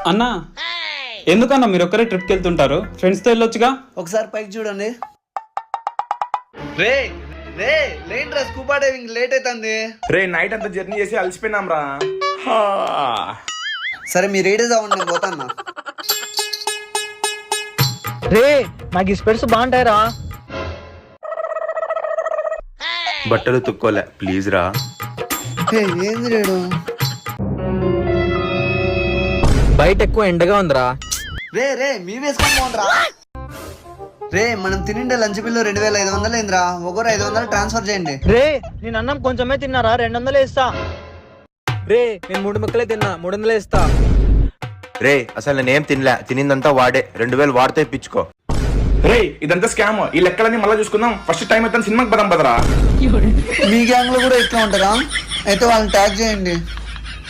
అన్నా ఎందుకన్నా మీరు ఒక్కరే ట్రిప్కి వెళ్తుంటారు? ఫ్రెండ్స్తో వెళ్ళొచ్చుగా. ఒకసారి పైకి చూడండి. రే రే లేండి రా, స్కూబా డైవింగ్ లేట్ అవుతుంది. రే నైట్ అంతా జర్నీ చేసి అలసిపోయినాం రా. సరే మీరు రేడీస్ అవ్వండి, నేను పోతాన్నా. రే నాకు ఈ స్పెట్స్ బాగుంటాయిరా. బట్టలు తుక్కోలే ప్లీజ్ రా. ఏంది రేడు? బయట ఎక్కువ ఎండగా ఉందిరా. రే రే మీ వేసుకొని పోండిరా. రే మనం తినిండే లంచ్ బిల్లు 2500 అయిందిరా. ఒకరు 500 ట్రాన్స్ఫర్ చేయండి. రే నేను అన్నం కొంచెమే తిన్నారా, 200 ఇస్తా. రే నేను 3 ముక్కలే తిన్నా, 300 ఇస్తా. రే అసలు నేనేం తినలే, తినిందంతా వాడే. 2000 వాడితే ఇప్పించుకో. రే ఇదంతా స్కామ్. ఈ లెక్కలన్నీ మళ్ళీ చూసుకుందాం. ఫస్ట్ టైం అయితే సినిమాకి పదం పదరా. మీ గ్యాంగ్ లో కూడా ఇట్లా ఉంటారా? అయితే వాళ్ళని ట్యాగ్ చేయండి.